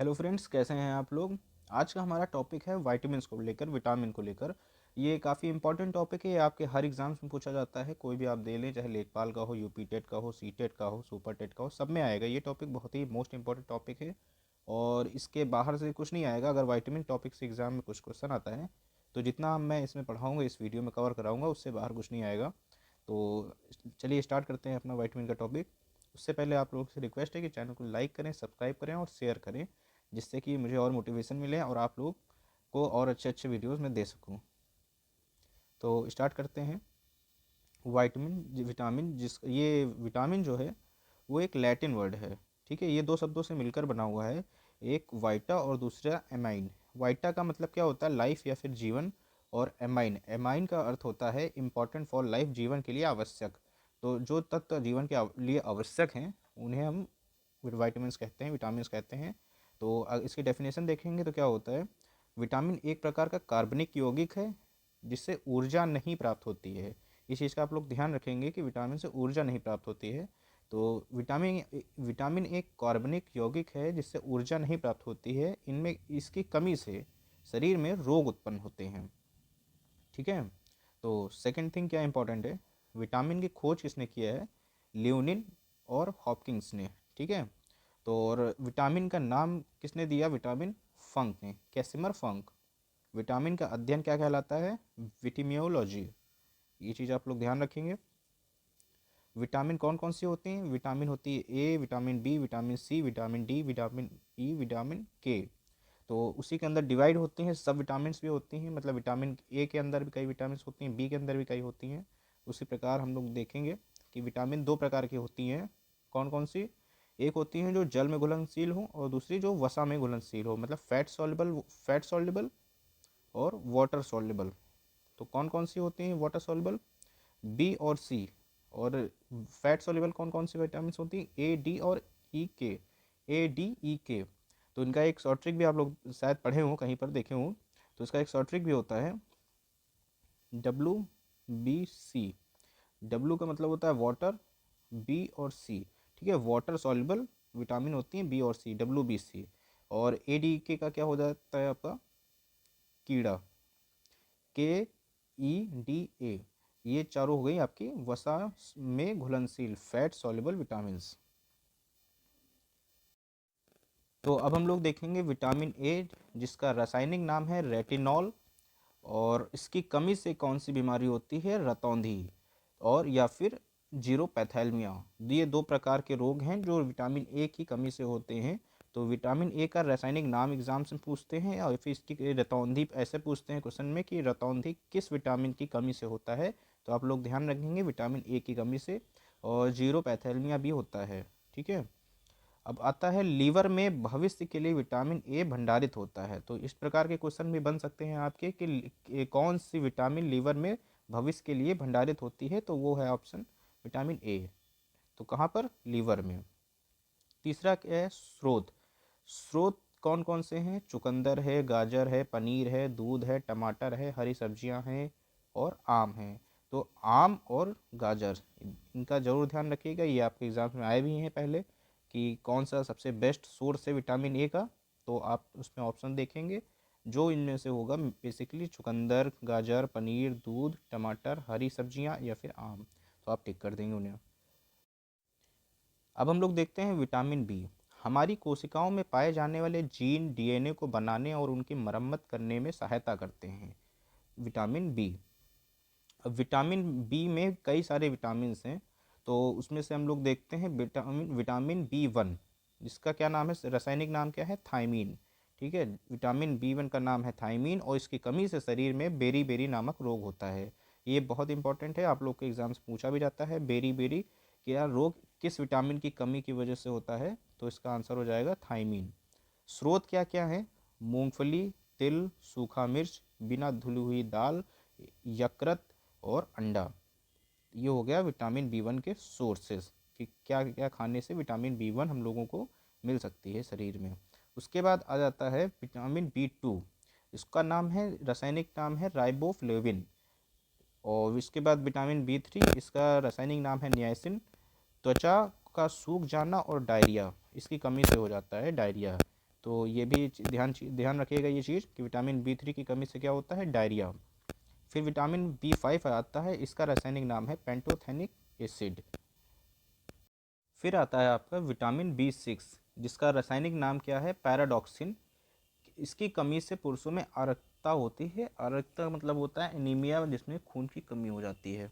Hello friends, कैसे हैं आप लोग। आज का हमारा टॉपिक है विटामिन्स को लेकर, विटामिन को लेकर। ये काफ़ी इंपॉर्टेंट टॉपिक है। ये आपके हर एग्जाम्स में पूछा जाता है, कोई भी आप दे लें, चाहे लेखपाल का हो, यूपी टेट का हो, सी टेट का हो, सुपर टेट का हो, सब में आएगा। ये टॉपिक बहुत ही मोस्ट इंपॉर्टेंट टॉपिक है और इसके बाहर से कुछ नहीं आएगा। अगर विटामिन टॉपिक से एग्ज़ाम में कुछ क्वेश्चन आता है तो जितना मैं इसमें पढ़ाऊँगा, इस वीडियो में कवर कराऊँगा, उससे बाहर कुछ नहीं आएगा। तो चलिए स्टार्ट करते हैं अपना विटामिन का टॉपिक। उससे पहले आप लोगों से रिक्वेस्ट है कि चैनल को लाइक करें, सब्सक्राइब करें और शेयर करें, जिससे कि मुझे और मोटिवेशन मिले और आप लोग को और अच्छे अच्छे वीडियोस में दे सकूं। तो स्टार्ट करते हैं। विटामिन ये विटामिन जो है वो एक लैटिन वर्ड है। ठीक है, ये दो शब्दों से मिलकर बना हुआ है, एक वाइटा और दूसरा एमाइन। वाइटा का मतलब क्या होता है, लाइफ या फिर जीवन, और एमाइन एमाइन का अर्थ होता है इम्पॉर्टेंट फॉर लाइफ, जीवन के लिए आवश्यक। तो जो तत्व जीवन के लिए आवश्यक हैं उन्हें हम विटामिन कहते हैं, विटामिन कहते हैं। तो इसकी डेफिनेशन देखेंगे तो क्या होता है। विटामिन एक प्रकार का कार्बनिक यौगिक है जिससे ऊर्जा नहीं प्राप्त होती है। इस चीज़ का आप लोग ध्यान रखेंगे कि विटामिन से ऊर्जा नहीं प्राप्त होती है। तो विटामिन विटामिन एक कार्बनिक यौगिक है जिससे ऊर्जा नहीं प्राप्त होती है। इनमें इसकी कमी से शरीर में रोग उत्पन्न होते हैं। ठीक है। तो सेकंड थिंग क्या इंपॉर्टेंट है, विटामिन की खोज किसने किया है, लियोनिन और हॉपकिंस ने। ठीक है। तो और विटामिन का नाम किसने दिया, विटामिन फंक ने, कैसिमर फंक। विटामिन का अध्ययन क्या कहलाता है, विटामियोलॉजी। ये चीज़ आप लोग ध्यान रखेंगे। विटामिन कौन कौन सी होती हैं, विटामिन होती है A, vitamin B, vitamin C, vitamin D, vitamin E, vitamin K. तो उसी के अंदर डिवाइड होती हैं, सब विटामिन भी होती हैं। मतलब विटामिन ए के अंदर भी कई विटामिन होती हैं, बी के अंदर भी कई होती हैं। उसी प्रकार हम लोग देखेंगे कि विटामिन दो प्रकार की होती हैं। कौन कौन सी, एक होती हैं जो जल में घुलनशील हो और दूसरी जो वसा में घुलनशील हो, मतलब फैट सॉल्युबल और वाटर सॉल्युबल। तो कौन कौन सी होती हैं वाटर सॉल्युबल, बी और सी। और फैट सॉल्युबल कौन कौन सी विटामिन होती हैं, ए, डी और ई के, ए, डी, ई, के। तो इनका एक शॉर्ट ट्रिक भी आप लोग शायद पढ़े हों, कहीं पर देखे हों। तो इसका एक शॉर्ट ट्रिक भी होता है डब्लू बी सी। डब्लू का मतलब होता है वाटर, बी और सी। ठीक है, वाटर सॉल्युबल विटामिन होती हैं बी और सी, डब्लू बी सी। और ए, डी, के का क्या हो जाता है आपका, कीड़ा, के, ई, डी, ए। ये चारों हो गई आपकी वसा में घुलनशील फैट सॉल्युबल विटामिन। तो अब हम लोग देखेंगे विटामिन ए, जिसका रासायनिक नाम है रेटिनॉल। और इसकी कमी से कौन सी बीमारी होती है, रतौंधी और या फिर जीरोपैथेलमिया। ये दो प्रकार के रोग हैं जो विटामिन ए की कमी से होते हैं। तो विटामिन ए का रासायनिक नाम एग्जाम से पूछते हैं और फिर इसकी रतौंधी ऐसे पूछते हैं क्वेश्चन में कि रतौंधी किस विटामिन की कमी से होता है। तो आप लोग ध्यान रखेंगे विटामिन ए की कमी से। और जीरोपैथेलमिया भी होता है। ठीक है। अब आता है लीवर में भविष्य के लिए विटामिन ए भंडारित होता है। तो इस प्रकार के क्वेश्चन भी बन सकते हैं आपके कि कौन सी विटामिन लीवर में भविष्य के लिए भंडारित होती है। तो वो है ऑप्शन विटामिन ए। तो कहाँ पर, लीवर में। तीसरा क्या है, स्रोत। स्रोत कौन कौन से हैं, चुकंदर है, गाजर है, पनीर है, दूध है, टमाटर है, हरी सब्जियां हैं और आम है। तो आम और गाजर, इनका जरूर ध्यान रखिएगा, ये आपके एग्जाम में आए भी हैं पहले कि कौन सा सबसे बेस्ट सोर्स है विटामिन ए का। तो आप उसमें ऑप्शन देखेंगे, जो इनमें से होगा बेसिकली चुकंदर, गाजर, पनीर, दूध, टमाटर, हरी सब्जियां या फिर आम। तो आप टिक कर देंगे उन्हें। अब हम लोग देखते हैं विटामिन बी। हमारी कोशिकाओं में पाए जाने वाले जीन डीएनए को बनाने और उनकी मरम्मत करने में सहायता करते हैं। Vitamin B. अब विटामिन बी में कई सारे विटामिन हैं। तो उसमें से हम लोग देखते हैं विटामिन विटामिन बी वन, जिसका क्या नाम है, रासायनिक नाम क्या है, थायमीन। ठीक है, विटामिन बी वन का नाम है थायमीन और इसकी कमी से शरीर में बेरी बेरी नामक रोग होता है। ये बहुत इंपॉर्टेंट है, आप लोग के एग्जाम्स पूछा भी जाता है, बेरी बेरी क्या रोग किस विटामिन की कमी की वजह से होता है। तो इसका आंसर हो जाएगा थायमीन। स्रोत क्या क्या है, मूंगफली, तिल, सूखा मिर्च, बिना धुली हुई दाल, यकृत और अंडा। ये हो गया विटामिन बी वन के सोर्सेस कि क्या क्या खाने से विटामिन बी वन हम लोगों को मिल सकती है शरीर में। उसके बाद आ जाता है विटामिन बी टू। इसका नाम है, रासायनिक नाम है राइबोफ्लेविन। और इसके बाद विटामिन बी थ्री, इसका रासायनिक नाम है नियासिन। त्वचा का सूख जाना और डायरिया, इसकी कमी से हो जाता है डायरिया। तो ये भी ध्यान रखिएगा ये चीज़ कि विटामिन B3 की कमी से क्या होता है, डायरिया। फिर विटामिन B5 आता है, इसका रासायनिक नाम है पेंटोथेनिक एसिड। फिर आता है आपका विटामिन B6, जिसका रासायनिक नाम क्या है, पैराडॉक्सिन। इसकी कमी से पुरुषों में अरक्तता होती है। अरक्तता मतलब होता है एनीमिया, जिसमें खून की कमी हो जाती है।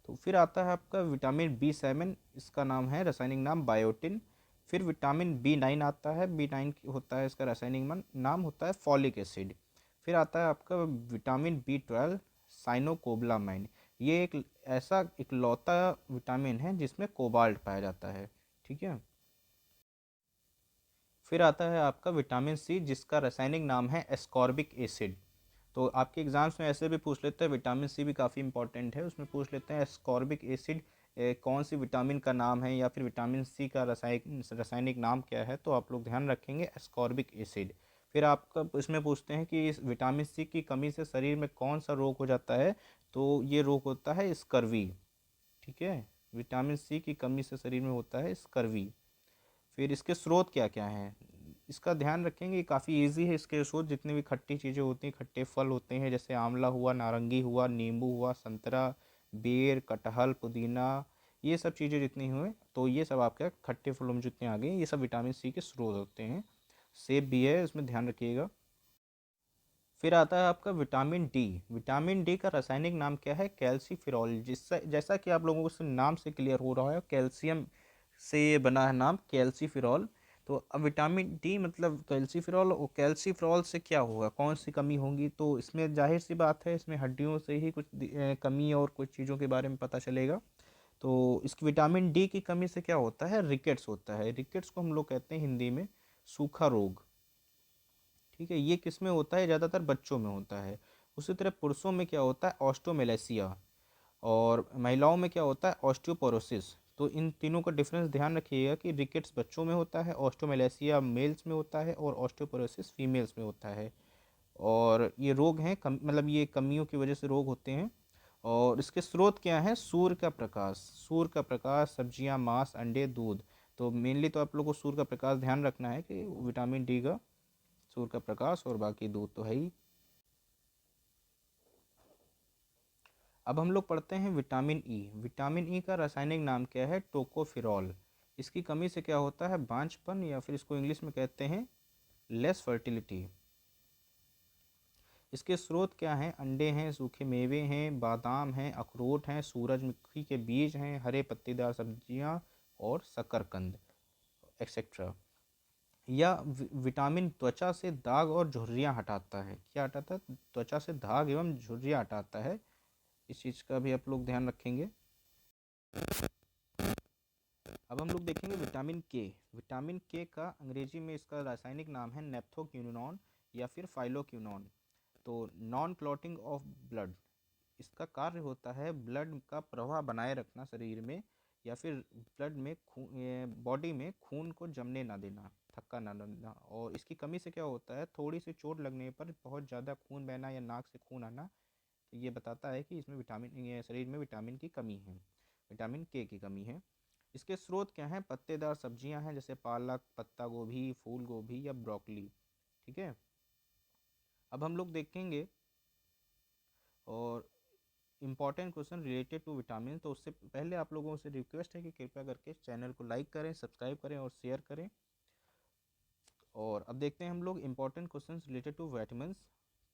तो फिर आता है आपका विटामिन B7, इसका नाम है रासायनिक नाम बायोटिन। फिर विटामिन B9 आता है, B9 होता है इसका रासायनिक नाम होता है फॉलिक एसिड। फिर आता है आपका विटामिन B12, साइनोकोबालामाइन। ये एक ऐसा इकलौता विटामिन है जिसमें कोबाल्ट पाया जाता है, ठीक है। फिर आता है आपका विटामिन सी, जिसका रासायनिक नाम है एस्कॉर्बिक एसिड। तो आपके एग्जाम्स में ऐसे भी पूछ लेते हैं, विटामिन सी भी काफ़ी इंपॉर्टेंट है, उसमें पूछ लेते हैं एस्कॉर्बिक एसिड कौन सी विटामिन का नाम है, या फिर विटामिन सी का रासायनिक नाम क्या है, तो आप लोग ध्यान रखेंगे एस्कॉर्बिक एसिड। फिर आपका इसमें पूछते हैं कि इस विटामिन सी की कमी से शरीर में कौन सा रोग हो जाता है, तो ये रोग होता है स्कर्वी, ठीक है। विटामिन सी की कमी से शरीर में होता है स्कर्वी। फिर इसके स्रोत क्या क्या हैं, इसका ध्यान रखेंगे, काफ़ी इजी है। इसके स्रोत जितनी भी खट्टी चीज़ें होती हैं, खट्टे फल होते हैं, जैसे आंवला हुआ, नारंगी हुआ, नींबू हुआ, संतरा, बेर, कटहल, पुदीना, ये सब चीज़ें जितनी हुए, तो ये सब आपके खट्टे फलों में जितने आ गए, ये सब विटामिन सी के स्रोत होते हैं। सेब भी है, इसमें ध्यान रखिएगा। फिर आता है आपका विटामिन डी। विटामिन डी का रासायनिक नाम क्या है, कैल्सीफिरॉल। जिससे जैसा कि आप लोगों को नाम से क्लियर हो रहा है, कैल्शियम से ये बना है नाम कैल्सीफिरॉल। तो अब विटामिन डी मतलब कैल्सीफिरॉल, और कैल्सीफिरॉल से क्या होगा, कौन सी कमी होगी, तो इसमें जाहिर सी बात है, इसमें हड्डियों से ही कुछ कमी और कुछ चीज़ों के बारे में पता चलेगा। तो इसकी विटामिन डी की कमी से क्या होता है, रिकेट्स होता है। रिकेट्स को हम लोग कहते हैं हिंदी में सूखा रोग, ठीक है। ये किस में होता है, ज़्यादातर बच्चों में होता है। उसी तरह पुरुषों में क्या होता है, ऑस्टोमेलेसिया, और महिलाओं में क्या होता है, ऑस्टियोपोरोसिस। तो इन तीनों का डिफरेंस ध्यान रखिएगा कि रिकेट्स बच्चों में होता है, ऑस्टोमेलेसिया मेल्स में होता है, और ऑस्टियोपोरोसिस फीमेल्स में होता है। और ये रोग हैं मतलब ये कमियों की वजह से रोग होते हैं। और इसके स्रोत क्या हैं, सूर्य का प्रकाश। सूर्य का प्रकाश, सब्जियां, मांस, अंडे, दूध। तो मेनली तो आप लोगों को सूर्य का प्रकाश ध्यान रखना है कि विटामिन डी का, सूर्य का प्रकाश, और बाकी दूध तो है ही। अब हम लोग पढ़ते हैं विटामिन ई। विटामिन ई का रासायनिक नाम क्या है, टोकोफिरॉल। इसकी कमी से क्या होता है, बांझपन, या फिर इसको इंग्लिश में कहते हैं लेस फर्टिलिटी। इसके स्रोत क्या हैं, अंडे हैं, सूखे मेवे हैं, बादाम हैं, अखरोट हैं, सूरजमुखी के बीज हैं, हरे पत्तेदार सब्जियां, और शकरकंद, एक्सेट्रा। या विटामिन त्वचा से दाग और झुर्रियाँ हटाता है। क्या हटाता है, त्वचा से दाग एवं झुर्रियाँ हटाता है। इस चीज़ का भी आप लोग ध्यान रखेंगे। अब हम लोग देखेंगे विटामिन के। विटामिन के का अंग्रेजी में इसका रासायनिक नाम है नेप्थोक्विनोन, या फिर फाइलोक्विनोन। तो नॉन क्लॉटिंग ऑफ ब्लड, इसका कार्य होता है ब्लड का प्रवाह बनाए रखना शरीर में, या फिर ब्लड में बॉडी में खून को जमने ना देना, थक्का ना देना। और इसकी कमी से क्या होता है, थोड़ी सी चोट लगने पर बहुत ज़्यादा खून बहना या नाक से खून आना, तो ये बताता है कि इसमें ये शरीर में विटामिन की कमी है, विटामिन के की कमी है। इसके स्रोत क्या हैं, पत्तेदार सब्जियां हैं, जैसे पालक, पत्ता गोभी, फूल गोभी, या ब्रोकली, ठीक है। अब हम लोग देखेंगे और important question related to vitamin. तो उससे पहले आप लोगों से रिक्वेस्ट है कि कृपया करके चैनल को लाइक करें, सब्सक्राइब करें, और शेयर करें। और अब देखते हैं हम लोग important question related to vitamin.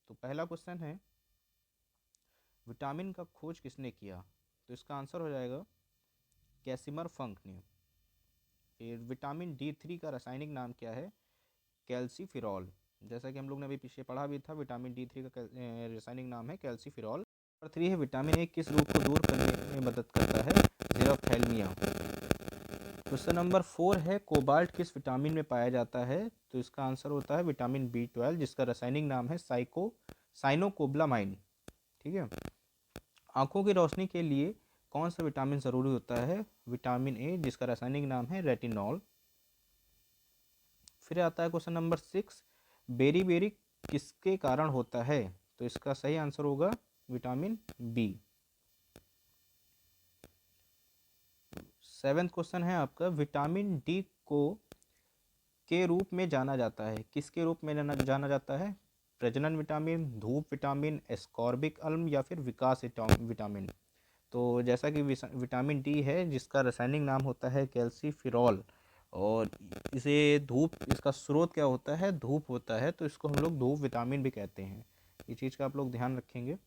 तो पहला क्वेश्चन है, विटामिन का खोज किसने किया, तो इसका आंसर हो जाएगा कैसिमर फंक ने। फिर विटामिन D3 का रासायनिक नाम क्या है, कैल्सीफिरॉल। जैसा कि हम लोग ने अभी पीछे पढ़ा भी था, विटामिन D3 का रासायनिक नाम है कैल्सीफिरॉल। नंबर 3 है, विटामिन ए किस रोग को दूर करने में मदद करता है, जेरोथैल्मिया। क्वेश्चन नंबर 4 है, कोबाल्ट किस विटामिन में पाया जाता है, तो इसका आंसर होता है विटामिन B12, जिसका रासायनिक नाम है साइनोकोबालामाइन, ठीक है। आंखों की रोशनी के लिए कौन सा विटामिन ज़रूरी होता है, विटामिन ए, जिसका रासायनिक नाम है रेटिनॉल। फिर आता है क्वेश्चन नंबर 6, बेरी बेरी किसके कारण होता है, तो इसका सही आंसर होगा विटामिन बी। 7वां क्वेश्चन है आपका, विटामिन डी को के रूप में जाना जाता है। किसके रूप में जाना जाता है? प्रजनन विटामिन, धूप विटामिन, एस्कॉर्बिक अम्ल या फिर विकास विटामिन। तो जैसा कि विटामिन डी है जिसका रासायनिक नाम होता है कैल्सीफिरॉल, और इसे धूप, इसका स्रोत क्या होता है? धूप होता है, तो इसको हम लोग धूप विटामिन भी कहते हैं। ये चीज़ का आप लोग ध्यान रखेंगे।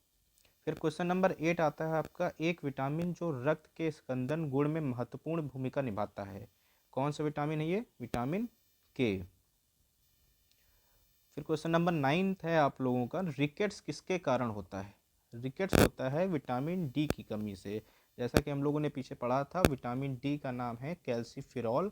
फिर क्वेश्चन नंबर 8 आता है आपका, एक विटामिन जो रक्त के स्कंदन गुण में महत्वपूर्ण भूमिका निभाता है। कौन सा विटामिन है ये? विटामिन के। फिर क्वेश्चन नंबर 9 है आप लोगों का, रिकेट्स किसके कारण होता है? रिकेट्स होता है विटामिन डी की कमी से। जैसा कि हम लोगों ने पीछे पढ़ा था, विटामिन डी का नाम है कैल्सीफिरॉल,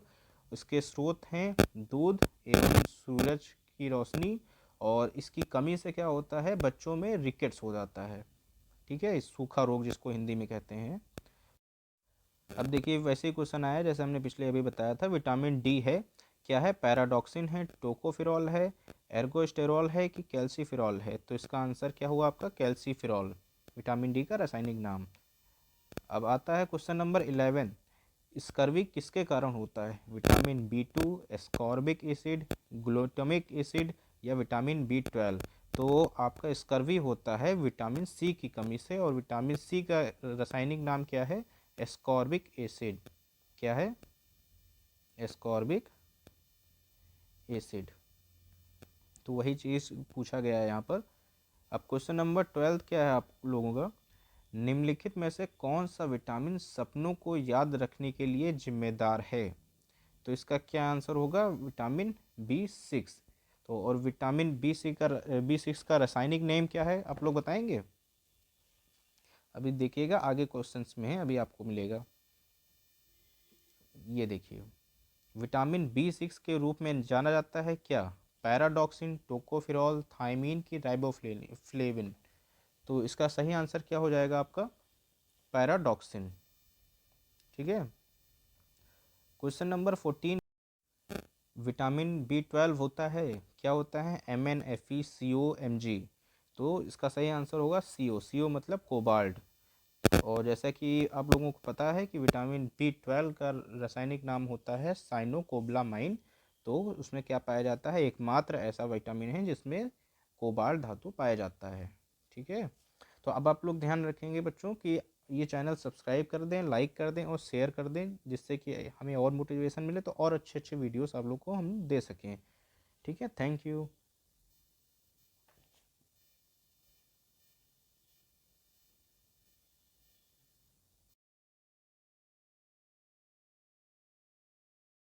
उसके स्रोत हैं दूध एवं सूरज की रोशनी, और इसकी कमी से क्या होता है? बच्चों में रिकेट्स हो जाता है। ठीक है, इस सूखा रोग जिसको हिंदी में कहते हैं। अब देखिए वैसे ही क्वेश्चन आया जैसे हमने पिछले अभी बताया था, विटामिन डी है क्या है? पैराडॉक्सिन है, टोकोफिरॉल है, एर्गोस्टेरॉल है कि कैल्सीफिरॉल है? तो इसका आंसर क्या हुआ आपका? कैल्सीफिरॉल, विटामिन डी का रासायनिक नाम। अब आता है क्वेश्चन नंबर 11, स्कर्वी किसके कारण होता है? Vitamin B two, ascorbic acid, glutamic acid या विटामिन बी 12? तो आपका स्कर्वी होता है विटामिन सी की कमी से, और विटामिन सी का रासायनिक नाम क्या है? Ascorbic acid. क्या है? Ascorbic acid. तो वही चीज़ पूछा गया है यहाँ पर। अब क्वेश्चन नंबर 12 क्या है आप लोगों का, निम्नलिखित में से कौन सा विटामिन सपनों को याद रखने के लिए जिम्मेदार है? तो इसका क्या आंसर होगा? Vitamin B6। तो और विटामिन B6 का रासायनिक नेम क्या है आप लोग बताएंगे? अभी देखिएगा आगे क्वेश्चंस में है, अभी आपको मिलेगा। ये देखिए, विटामिन B6 के रूप में जाना जाता है क्या? पैराडॉक्सिन, टोकोफिरॉल, थायमीन की राइबोफ्लेविन? तो इसका सही आंसर क्या हो जाएगा आपका? पैराडॉक्सिन। ठीक है। क्वेश्चन नंबर 14, विटामिन B12 होता है क्या? होता है MnFeCOMg। तो इसका सही आंसर होगा CO मतलब कोबाल्ट। और जैसा कि आप लोगों को पता है कि विटामिन B12 का रासायनिक नाम होता है साइनोकोबलामाइन। तो उसमें क्या पाया जाता है? एकमात्र ऐसा विटामिन है जिसमें कोबाल्ट धातु पाया जाता है। ठीक है। तो अब आप लोग ध्यान रखेंगे बच्चों कि ये चैनल सब्सक्राइब कर दें, लाइक कर दें और शेयर कर दें, जिससे कि हमें और मोटिवेशन मिले तो और अच्छे अच्छे वीडियोस आप लोग को हम दे सकें। ठीक है, थैंक यू।